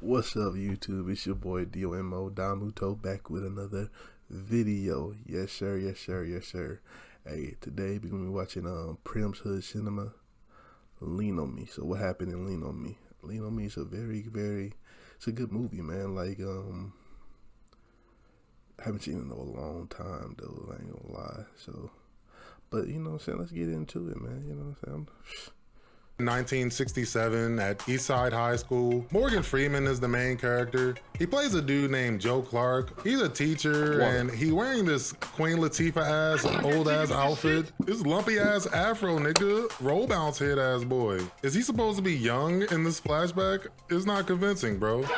What's up, YouTube? It's your boy Domuto back with another video. Yes, sir. Yes, sir. Yes, sir. Hey, today we're gonna be watching Primm's Hood Cinema. Lean on Me. So what happened in Lean on Me? Lean on Me is a it's a good movie, man. Like I haven't seen it in a long time though. I ain't gonna lie. So, but you know what I'm saying? Let's get into it, man. You know what I'm saying? 1967 at Eastside High School. Morgan Freeman is the main character. He plays a dude named Joe Clark. He's a teacher and he wearing this Queen Latifah ass, old ass outfit. This lumpy ass afro nigga, roll bounce head ass boy. Is he supposed to be young in this flashback? It's not convincing, bro. The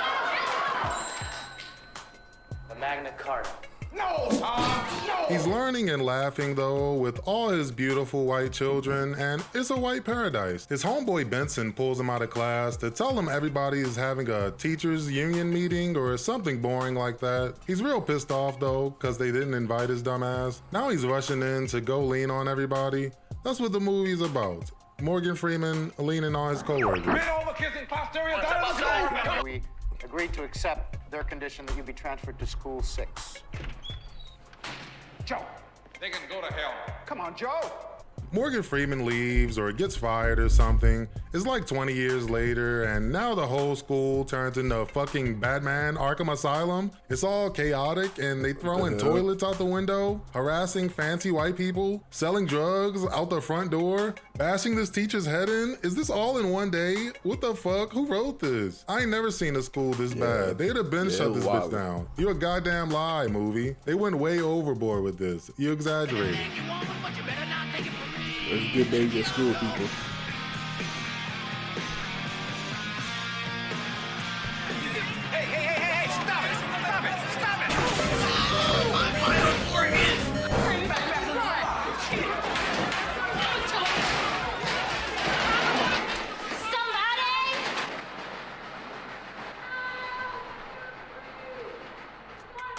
Magna Carta. No, Tom, no! He's learning and laughing though with all his beautiful white children, and it's a white paradise. His homeboy Benson pulls him out of class to tell him everybody is having a teachers union meeting or something boring like that. He's real pissed off though because they didn't invite his dumb ass. Now he's rushing in to go lean on everybody. That's what the movie's about. Morgan Freeman leaning on his coworkers. Over-kissing posterior dinosaur! We agreed to accept their condition that you be transferred to school 6. Joe, they can go to hell. Come on, Joe. Morgan Freeman leaves or gets fired or something. It's like 20 years later, and now the whole school turns into fucking Batman Arkham Asylum. It's all chaotic, and they throwing toilets out the window, harassing fancy white people, selling drugs out the front door, bashing this teacher's head in. Is this all in one day? What the fuck? Who wrote this? I ain't never seen a school this bad. They'd have been shut this bitch down. You a goddamn lie, movie. They went way overboard with this. You exaggerated. It's good days at school, people. Hey, stop it!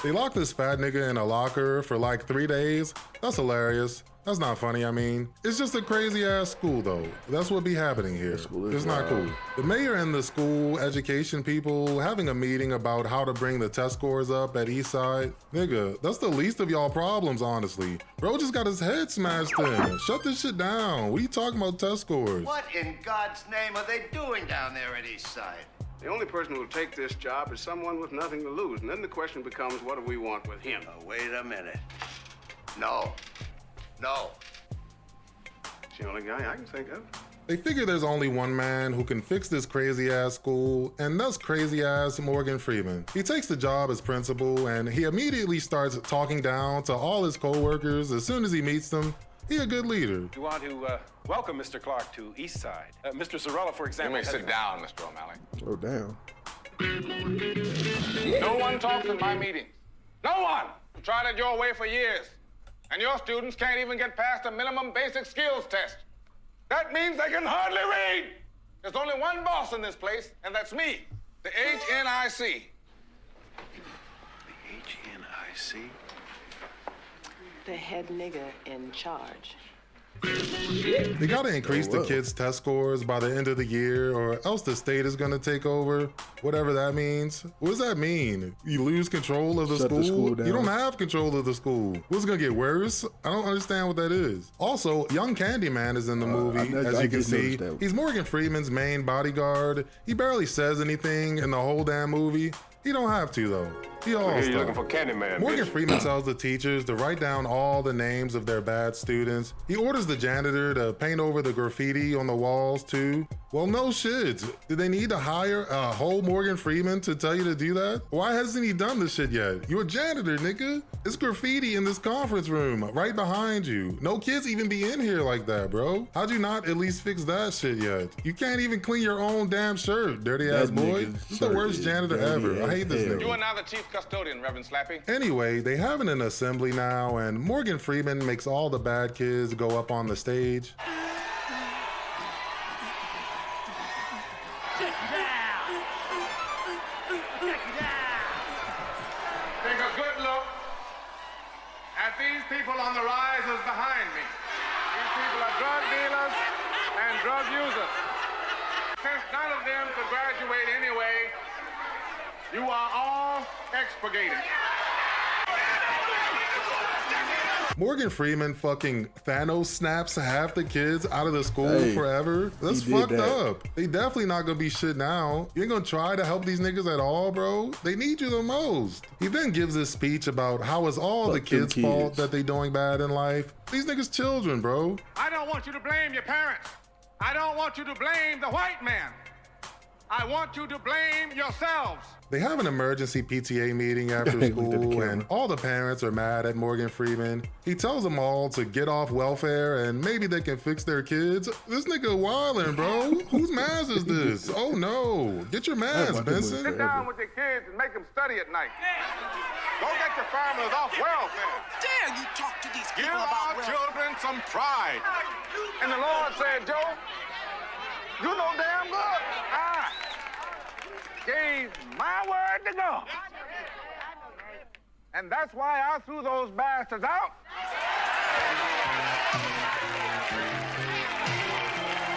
They locked this fat nigga in a locker for like 3 days. That's hilarious. That's not funny, I mean. It's just a crazy ass school though. That's what be happening here. It's not cool. The mayor and the school education people having a meeting about how to bring the test scores up at Eastside. Nigga, that's the least of y'all problems, honestly. Bro just got his head smashed in. Shut this shit down. What are you talking about test scores? What in God's name are they doing down there at Eastside? The only person who will take this job is someone with nothing to lose. And then the question becomes, what do we want with him? Wait a minute. No. It's the only guy I can think of. They figure there's only one man who can fix this crazy ass school, and that's crazy ass Morgan Freeman. He takes the job as principal, and he immediately starts talking down to all his co-workers as soon as he meets them. He a good leader. We want to welcome Mr. Clark to Eastside. Mr. Zarella, for example. You may sit down, Mr. O'Malley. Oh, damn. No one talks in my meetings. No one! I've tried it your way for years. And your students can't even get past a minimum basic skills test. That means they can hardly read. There's only one boss in this place, and that's me, the HNIC. The HNIC? The head nigga in charge. They gotta increase the kids' test scores by the end of the year, or else the state is gonna take over, whatever that means. What does that mean? You lose control of the Shut school? the school down. You don't have control of the school. What's gonna get worse? I don't understand what that is. Also, young Candyman is in the movie, as you can see. He's Morgan Freeman's main bodyguard. He barely says anything in the whole damn movie. He don't have to though. He all You're looking for Candyman, Morgan bitch. Freeman tells the teachers to write down all the names of their bad students. He orders the janitor to paint over the graffiti on the walls too. Well, no shit. Did they need to hire a whole Morgan Freeman to tell you to do that? Why hasn't he done this shit yet? You're a janitor, nigga. It's graffiti in this conference room right behind you. No kids even be in here like that, bro. How'd you not at least fix that shit yet? You can't even clean your own damn shirt, dirty ass boy. This is the worst janitor ever. I hate this nigga. You are now the chief custodian, Reverend Slappy. Anyway, they having an assembly now, and Morgan Freeman makes all the bad kids go up on the stage. Take a good look at these people on the risers behind me. These people are drug dealers and drug users. Since none of them could graduate anyway, You are all expurgated. Morgan Freeman fucking Thanos snaps half the kids out of the school Hey, forever. That's he did fucked that. up. They definitely not gonna be shit now. You ain't gonna try to help these niggas at all, bro. They need you the most. He then gives this speech about how it's all the Fuck them kids' fault kids. that they doing bad in life. These niggas children, bro. I don't want you to blame your parents. I don't want you to blame the white man. I want you to blame yourselves. They have an emergency PTA meeting after Look at the school, camera. and all the parents are mad at Morgan Freeman. He tells them all to get off welfare and maybe they can fix their kids. This nigga wildin', bro. Whose mask is this? Oh no. Get your mask, watched this movie Benson. forever. Down with your kids and make them study at night. Don't get your families off welfare. Dare you talk to these Give people our about children some pride. And the Lord said, Joe, you know damn good. I gave my word to God. And that's why I threw those bastards out.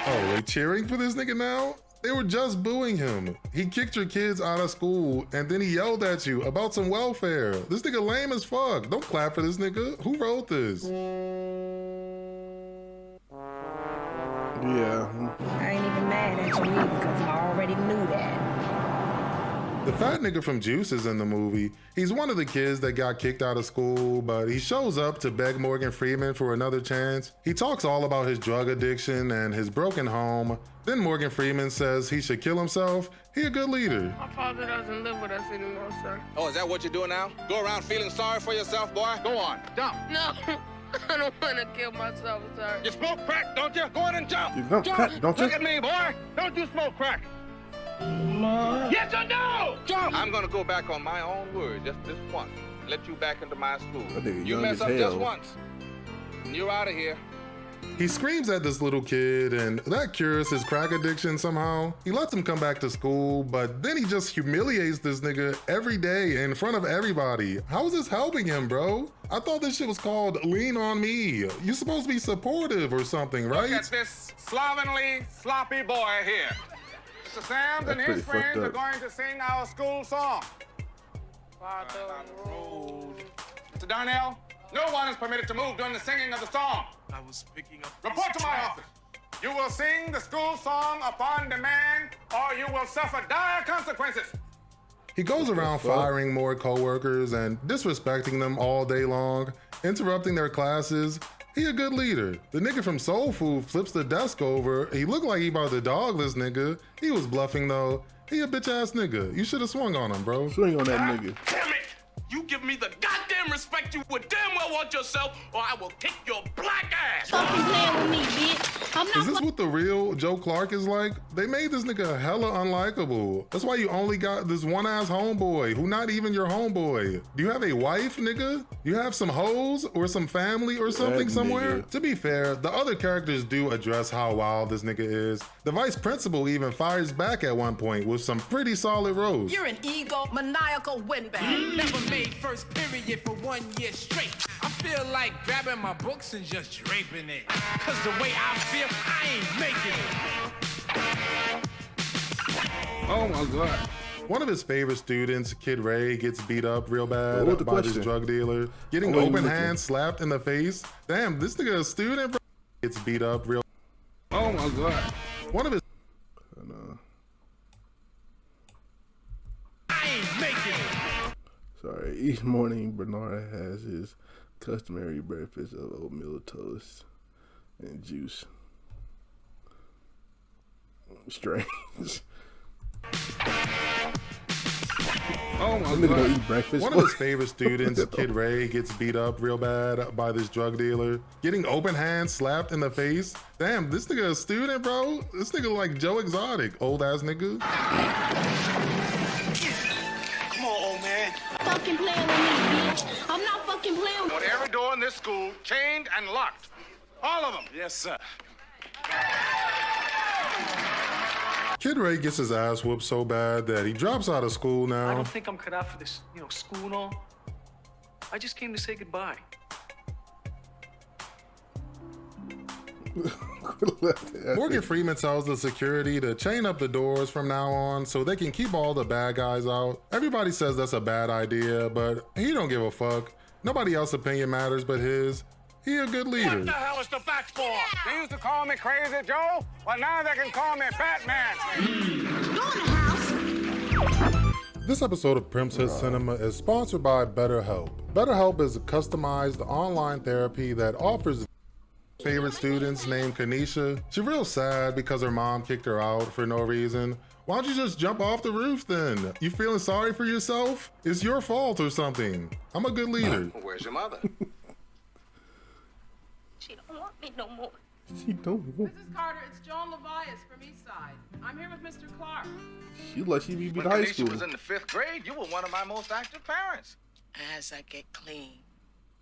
Oh, they cheering for this nigga now? They were just booing him. He kicked your kids out of school and then he yelled at you about some welfare. This nigga lame as fuck. Don't clap for this nigga. Who wrote this? Yeah. I ain't even mad at you either, because I already knew that. The fat nigga from Juice is in the movie. He's one of the kids that got kicked out of school, but he shows up to beg Morgan Freeman for another chance. He talks all about his drug addiction and his broken home. Then Morgan Freeman says he should kill himself. He a good leader. My father doesn't live with us anymore, sir. Oh, is that what you're doing now? Go around feeling sorry for yourself, boy? Go on, jump. No, I don't want to kill myself, sir. You smoke crack, don't you? Go on and jump. You smoke crack, don't you? Look at me, boy. Don't you smoke crack? Yes or no? Jump. I'm gonna go back on my own word just this once. Let you back into my school. That nigga You young mess as up hell. just once, and you're out of here. He screams at this little kid and that cures his crack addiction somehow. He lets him come back to school, but then he just humiliates this nigga every day in front of everybody. How is this helping him, bro? I thought this shit was called Lean on Me. You're supposed to be supportive or something, right? Look at this slovenly, sloppy boy here. Mr. Sams and That's his pretty friends fucked are up. going to sing our school song. Mr. Darnell, no one is permitted to move during the singing of the song. I was picking up. Report to my office. You will sing the school song upon demand, or you will suffer dire consequences. He goes around fuck? firing more coworkers and disrespecting them all day long, interrupting their classes. He a good leader. The nigga from Soul Food flips the desk over. He looked like he about to dog this nigga. He was bluffing though. He a bitch ass nigga. You should have swung on him, bro. Swing on that nigga. Damn it! You give me the goddamn respect you would damn well want yourself, or I will kick your black ass. Fucking playing with me, bitch. I'm Is this what the real Joe Clark is like? They made this nigga hella unlikable. That's why you only got this one ass homeboy who not even your homeboy. Do you have a wife, nigga? You have some hoes or some family or something That somewhere? nigga. To be fair, the other characters do address how wild this nigga is. The vice principal even fires back at one point with some pretty solid roast. You're an ego-maniacal windbag. Never made first period for 1 year straight. I feel like grabbing my books and just draping it. Cause the way I feel, I ain't making it. Oh my god. One of his favorite students, Kid Ray, gets beat up real bad What the by this question? drug dealer, getting Oh, wait, open looking. hand slapped in the face. Damn, this nigga a student, bro. Gets beat up real. Oh my god. One of his I ain't making it. Sorry. Each morning, Bernard has his customary breakfast of oatmeal toast and juice. Strange. Oh my god. Don't eat breakfast. One of his favorite students, Kid Ray, gets beat up real bad by this drug dealer, getting open hand slapped in the face. Damn, this nigga a student, bro. This nigga like Joe Exotic, old ass nigga. Come on, old man. fucking playing with me, bitch. I'm not fucking playing with Want every door in this school chained and locked. All of them. Yes, sir. Kid Ray gets his ass whooped so bad that he drops out of school I now. don't think I'm cut out for this, school and all. I just came to say goodbye. Morgan Freeman tells the security to chain up the doors from now on so they can keep all the bad guys out. Everybody says that's a bad idea, but he don't give a fuck. Nobody else's opinion matters but his. He a good leader. What the hell is the bat for? They used to call me Crazy Joe. Well, now they can call me Batman. This episode of Primm's Hit Cinema is sponsored by BetterHelp. BetterHelp is a customized online therapy that offers favorite students named Kanisha. She's real sad because her mom kicked her out for no reason. Why don't you just jump off the roof then? You feeling sorry for yourself? It's your fault or something. I'm a good leader. Where's your mother? She don't want me no more. She don't want. Mrs. Carter, it's Joan Levias from Eastside. I'm here with Mr. Clark. She like she be When high Kanisha school. was in the 5th grade, you were one of my most active parents. As I get clean,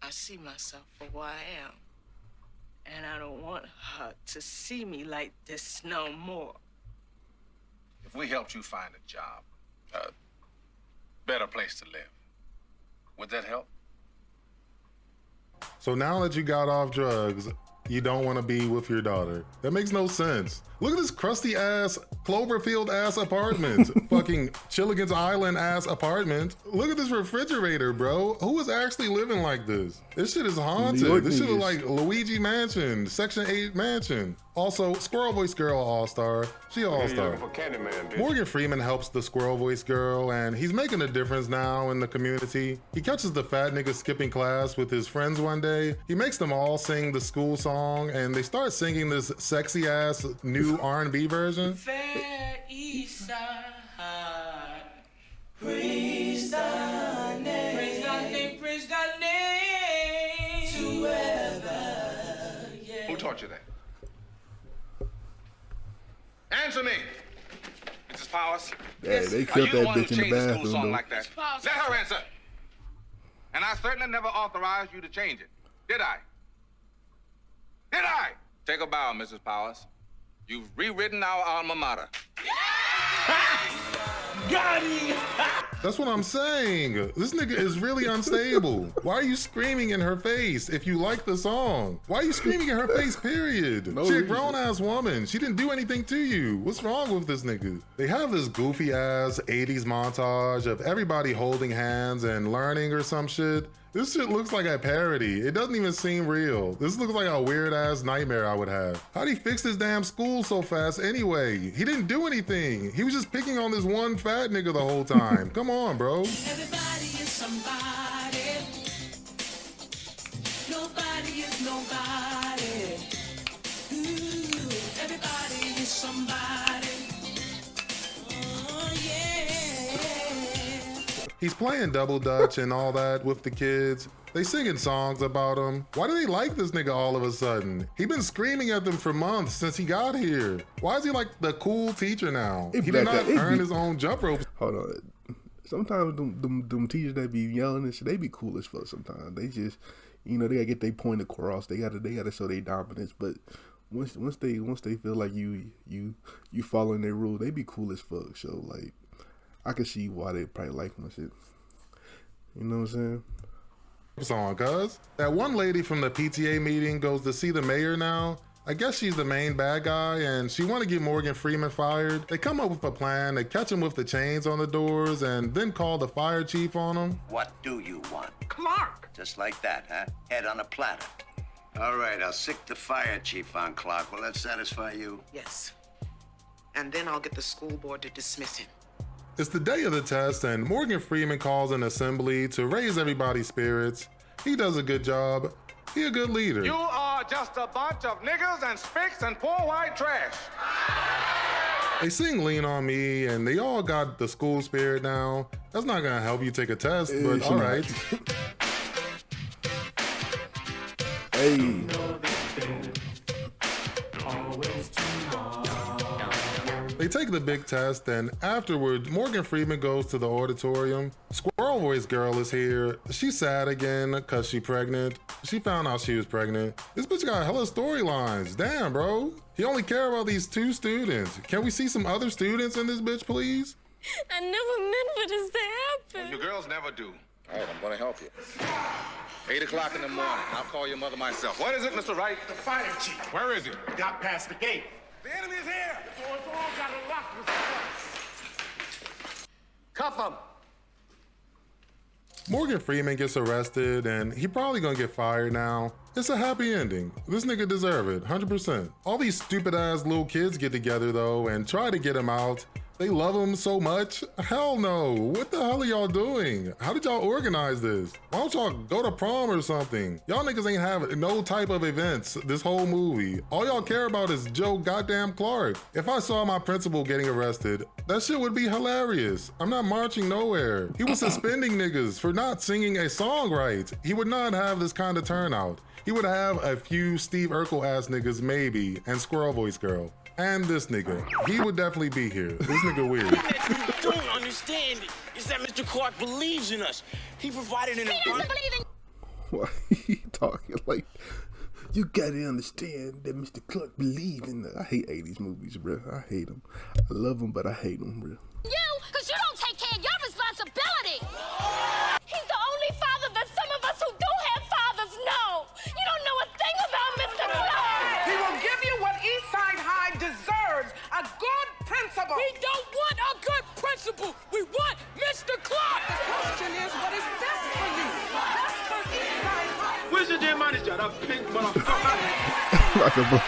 I see myself for who I am. And I don't want her to see me like this no more. If we helped you find a job, a better place to live, would that help? So now that you got off drugs, you don't want to be with your daughter. That makes no sense. Look at this crusty ass, Cloverfield ass apartment. Fucking Chilligan's Island ass apartment. Look at this refrigerator, bro. Who is actually living like this? This shit is haunted. This shit is like Luigi Mansion, Section 8 Mansion. Also, Squirrel Voice Girl All-Star. She All-Star. Morgan Freeman helps the Squirrel Voice Girl, and he's making a difference now in the community. He catches the fat nigga skipping class with his friends one day. He makes them all sing the school song, and they start singing this sexy-ass new R&B version. Fair Eastside, Praise thy name. praise thy name, praise thy name. Who taught you that? Answer me, Mrs. Powers. Yeah, they Are killed you the that one who bitch in the changed the school bathroom song though. like that? Let her answer. And I certainly never authorized you to change it. Did I? Did I? Take a bow, Mrs. Powers. You've rewritten our alma mater. Got him! That's what I'm saying. This nigga is really unstable. Why are you screaming in her face if you like the song? Why are you screaming in her face, period? No She a reason. grown-ass woman. She didn't do anything to you. What's wrong with this nigga? They have this goofy-ass 80s montage of everybody holding hands and learning or some shit. This shit looks like a parody. It doesn't even seem real. This looks like a weird-ass nightmare I would have. How'd he fix this damn school so fast anyway? He didn't do anything. He was just picking on this one fat nigga the whole time. Come on, bro. Everybody is somebody. Nobody is nobody. Ooh, everybody is somebody. Oh, yeah. He's playing double dutch and all that with the kids. They singing songs about him. Why do they like this nigga all of a sudden? He been screaming at them for months since he got here. Why is he like the cool teacher now? He did not earn his own jump rope. Hold on. Sometimes them teachers that be yelling and shit, they be cool as fuck sometimes. They just, they gotta get their point across. They gotta show their dominance. But once they feel like you following their rules, they be cool as fuck. So like, I can see why they probably like my shit. You know what I'm saying? Song, cuz that one lady from the PTA meeting goes to see the mayor now. I guess she's the main bad guy and she want to get Morgan Freeman fired. They come up with a plan. They catch him with the chains on the doors and then call the fire chief on him. What do you want? Clark! Just like that, huh? Head on a platter. All right, I'll sick the fire chief on Clark. Will that satisfy you? Yes. And then I'll get the school board to dismiss him. It's the day of the test and Morgan Freeman calls an assembly to raise everybody's spirits. He does a good job. He a good leader. You are just a bunch of niggers and spicks and poor white trash. They sing Lean On Me and they all got the school spirit now. That's not gonna help you take a test, but all right. Hey. They take the big test, and afterwards, Morgan Freeman goes to the auditorium. Squirrel Voice Girl is here. She's sad again because she's pregnant. She found out she was pregnant. This bitch got hella storylines. Damn, bro. He only care about these 2 students. Can we see some other students in this bitch, please? I never meant for this to happen. You girls never do. All right, I'm gonna help you. 8 o'clock in the morning. I'll call your mother myself. What is it, Mr. Wright? The fire chief. Where is he? Got past the gate. The enemy is here! The door's all got a lock, Mr. Cuff him! Morgan Freeman gets arrested and he probably gonna get fired now. It's a happy ending. This nigga deserve it, 100%. All these stupid ass little kids get together though and try to get him out. They love him so much? Hell no. What the hell are y'all doing? How did y'all organize this? Why don't y'all go to prom or something? Y'all niggas ain't have no type of events this whole movie. All y'all care about is Joe goddamn Clark. If I saw my principal getting arrested, that shit would be hilarious. I'm not marching nowhere. He was suspending niggas for not singing a song right. He would not have this kind of turnout. He would have a few Steve Urkel ass niggas maybe, and Squirrel Voice Girl. And this nigga. He would definitely be here. This nigga weird. What you don't understand is that Mr. Clark believes in us. He provided an environment. Why he talking like, you gotta understand that Mr. Clark believe in us. I hate 80s movies, bro. I hate them. I love them, but I hate them, bro. You, because you don't take care of your responsibility. He's the only father that some of us who do have fathers know. You don't know a thing about Mr. Clark. He will give you what Eastside High deserves, a good principal. We don't want a good principal. We want Mr. Clark. The question is, what is best for you? Best for Eastside High. Where's your damn manager, that pink motherfucker? Like a book.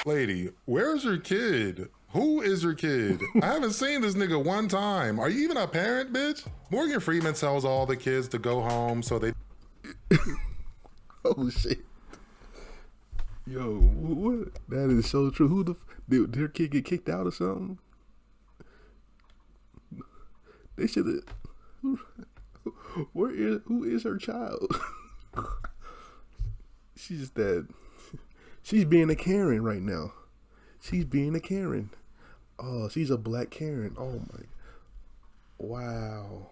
Lady, where's your kid? Who is your kid? I haven't seen this nigga one time. Are you even a parent, bitch? Morgan Freeman tells all the kids to go home so they... Oh shit. Yo, what? That is so true. Who the did their kid get kicked out or something? They should have. Who is her child? She's that. She's being a Karen right now. She's being a Karen. Oh, she's a black Karen. Oh my. Wow.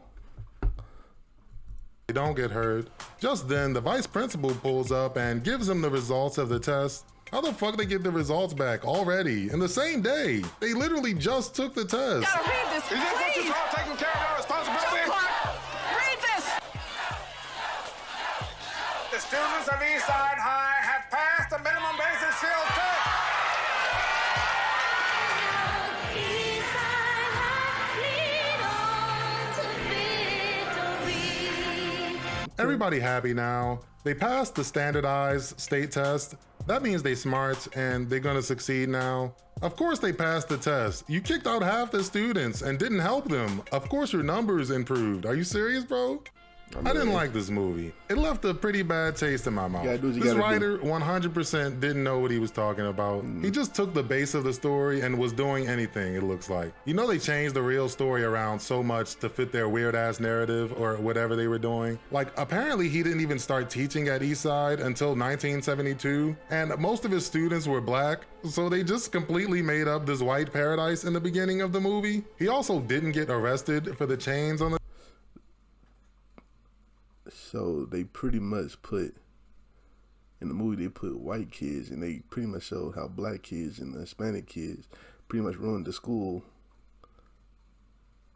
They don't get hurt. Just then, the vice principal pulls up and gives them the results of the test. How the fuck they get the results back already in the same day? They literally just took the test. Gotta read this, Is this what you call taking care of your responsibility? Clark, read this. The students of Eastside High have passed the minimum basic skills test. Everybody happy now. They passed the standardized state test. That means they smart and they're gonna succeed now. Of course they passed the test. You kicked out half the students and didn't help them. Of course your numbers improved. Are you serious, bro? I didn't like this movie. It left a pretty bad taste in my mouth. This writer 100% didn't know what he was talking about. He just took the base of the story and was doing anything, it looks like. You know they changed the real story around so much to fit their weird ass narrative or whatever they were doing. Like apparently he didn't even start teaching at Eastside until 1972 and most of his students were black. So they just completely made up this white paradise in the beginning of the movie. He also didn't get arrested for the chains on the... So they pretty much put, in the movie they put white kids and they pretty much showed how black kids and Hispanic kids pretty much ruined the school.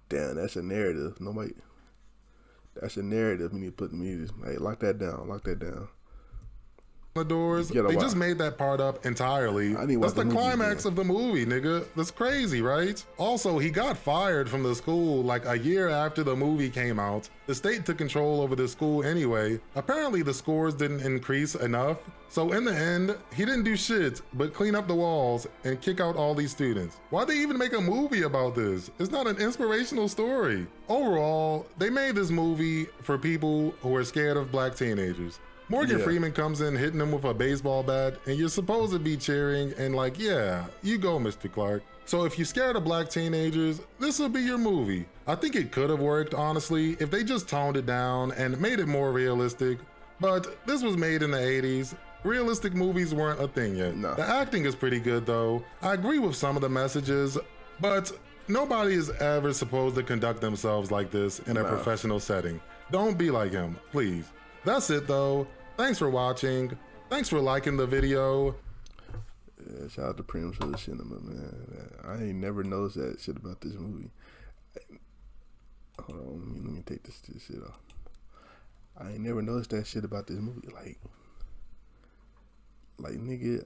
Damn, that's a narrative. Nobody, that's a narrative we need to put in the movies. Hey, lock that down, lock that down. The doors, they just made that part up entirely. That's the climax of the movie, nigga. That's crazy, right? Also, he got fired from the school like a year after the movie came out. The state took control over the school anyway. Apparently the scores didn't increase enough. So in the end, he didn't do shit but clean up the walls and kick out all these students. Why'd they even make a movie about this? It's not an inspirational story. Overall, they made this movie for people who are scared of black teenagers. Morgan Freeman comes in hitting him with a baseball bat and you're supposed to be cheering and like, yeah, you go, Mr. Clark. So if you're scared of black teenagers, this will be your movie. I think it could have worked, honestly, if they just toned it down and made it more realistic. But this was made in the 80s. Realistic movies weren't a thing yet. The acting is pretty good though. I agree with some of the messages, but nobody is ever supposed to conduct themselves like this in a professional setting. Don't be like him, please. That's it though. Thanks for watching. Thanks for liking the video. Yeah, shout out to Primm's Hood Cinema, man. I ain't never noticed that shit about this movie. Hold on, let me take this shit off. I ain't never noticed that shit about this movie. Like nigga,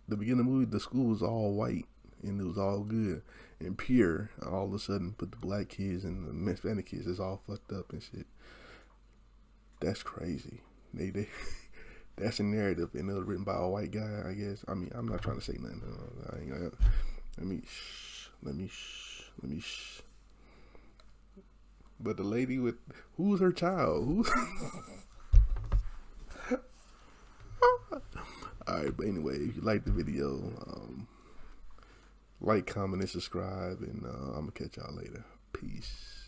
the beginning of the movie, the school was all white and it was all good and pure. All of a sudden, put the black kids and the Hispanic kids is all fucked up and shit. That's crazy. They that's a narrative, and it was written by a white guy, I guess. I mean, I'm not trying to say nothing. I ain't gonna, let me. But the lady with, who's her child? Who's Alright, but anyway, if you like the video, like, comment, and subscribe, and I'm gonna catch y'all later. Peace.